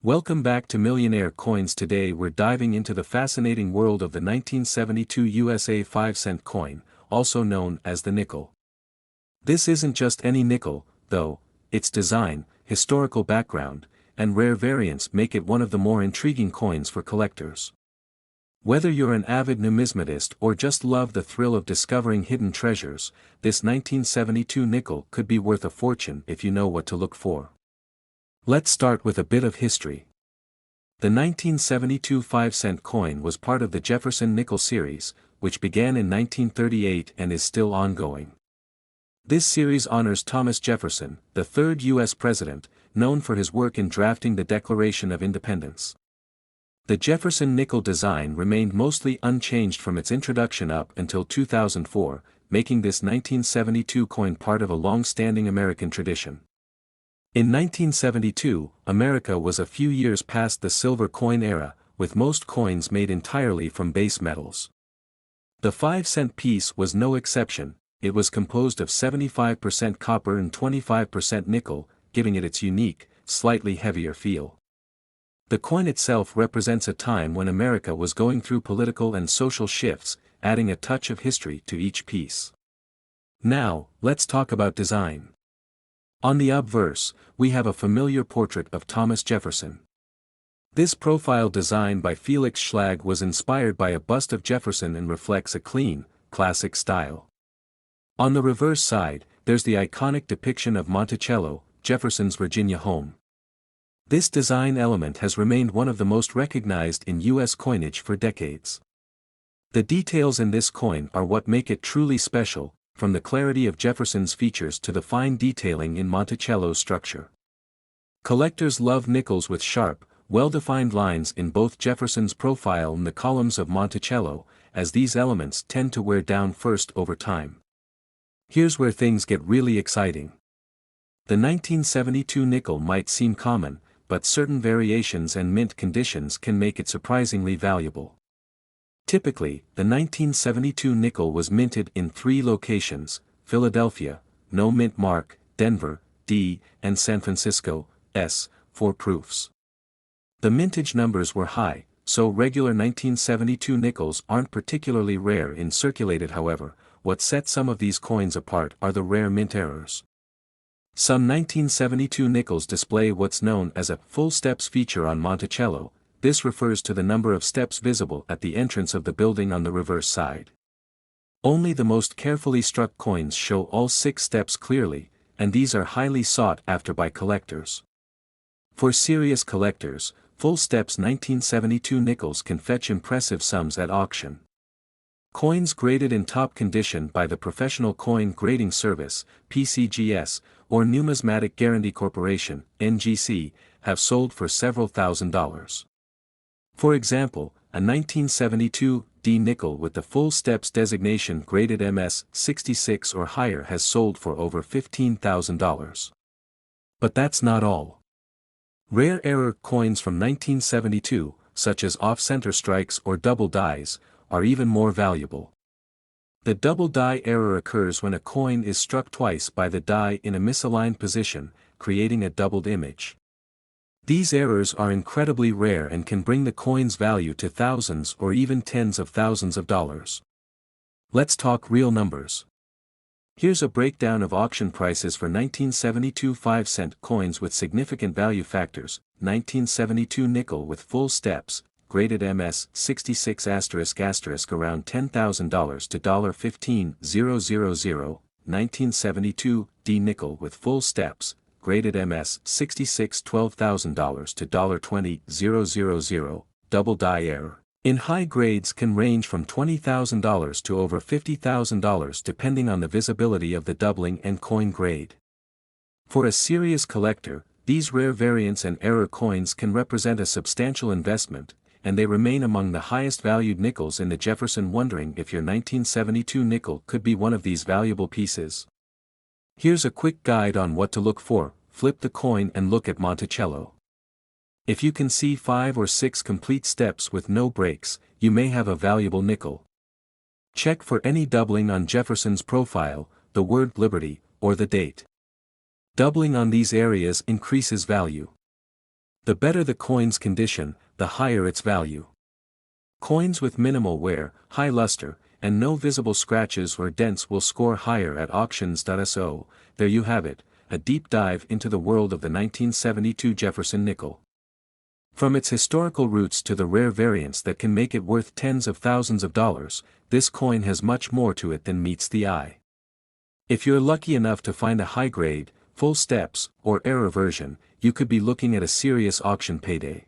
Welcome back to Millionaire Coins. Today we're diving into the fascinating world of the 1972 USA 5-cent coin, also known as the nickel. This isn't just any nickel, though. Its design, historical background, and rare variants make it one of the more intriguing coins for collectors. Whether you're an avid numismatist or just love the thrill of discovering hidden treasures, this 1972 nickel could be worth a fortune if you know what to look for. Let's start with a bit of history. The 1972 5-cent coin was part of the Jefferson Nickel series, which began in 1938 and is still ongoing. This series honors Thomas Jefferson, the third U.S. president, known for his work in drafting the Declaration of Independence. The Jefferson Nickel design remained mostly unchanged from its introduction up until 2004, making this 1972 coin part of a long-standing American tradition. In 1972, America was a few years past the silver coin era, with most coins made entirely from base metals. The 5-cent piece was no exception. It was composed of 75% copper and 25% nickel, giving it its unique, slightly heavier feel. The coin itself represents a time when America was going through political and social shifts, adding a touch of history to each piece. Now, let's talk about design. On the obverse, we have a familiar portrait of Thomas Jefferson. This profile design by Felix Schlag was inspired by a bust of Jefferson and reflects a clean, classic style. On the reverse side, there's the iconic depiction of Monticello, Jefferson's Virginia home. This design element has remained one of the most recognized in U.S. coinage for decades. The details in this coin are what make it truly special, from the clarity of Jefferson's features to the fine detailing in Monticello's structure. Collectors love nickels with sharp, well-defined lines in both Jefferson's profile and the columns of Monticello, as these elements tend to wear down first over time. Here's where things get really exciting. The 1972 nickel might seem common, but certain variations and mint conditions can make it surprisingly valuable. Typically, the 1972 nickel was minted in 3 locations: Philadelphia, no mint mark, Denver, D, and San Francisco, S, for proofs. The mintage numbers were high, so regular 1972 nickels aren't particularly rare in circulated. However, what sets some of these coins apart are the rare mint errors. Some 1972 nickels display what's known as a full steps feature on Monticello. This refers to the number of steps visible at the entrance of the building on the reverse side. Only the most carefully struck coins show all 6 steps clearly, and these are highly sought after by collectors. For serious collectors, full steps 1972 nickels can fetch impressive sums at auction. Coins graded in top condition by the Professional Coin Grading Service, PCGS, or Numismatic Guarantee Corporation, NGC, have sold for several $1,000s. For example, a 1972 D nickel with the full steps designation graded MS 66 or higher has sold for over $15,000. But that's not all. Rare error coins from 1972, such as off-center strikes or double dies, are even more valuable. The double die error occurs when a coin is struck twice by the die in a misaligned position, creating a doubled image. These errors are incredibly rare and can bring the coin's value to thousands or even tens of thousands of dollars. Let's talk real numbers. Here's a breakdown of auction prices for 1972 5-cent coins with significant value factors. 1972 nickel with full steps, graded MS 66** around $10,000 to $15,000. 1972 D nickel with full steps, graded MS 66 $12,000 to $20,000. Double die error in high grades can range from $20,000 to over $50,000 depending on the visibility of the doubling and coin grade. For a serious collector, these rare variants and error coins can represent a substantial investment, and they remain among the highest valued nickels in the Jefferson. Wondering if your 1972 nickel could be one of these valuable pieces? Here's a quick guide on what to look for. Flip the coin and look at Monticello. If you can see 5 or 6 complete steps with no breaks, you may have a valuable nickel. Check for any doubling on Jefferson's profile, the word Liberty, or the date. Doubling on these areas increases value. The better the coin's condition, the higher its value. Coins with minimal wear, high luster, and no visible scratches or dents will score higher at auctions.so. There you have it, a deep dive into the world of the 1972 Jefferson nickel. From its historical roots to the rare variants that can make it worth tens of thousands of dollars, this coin has much more to it than meets the eye. If you're lucky enough to find a high-grade, full steps, or error version, you could be looking at a serious auction payday.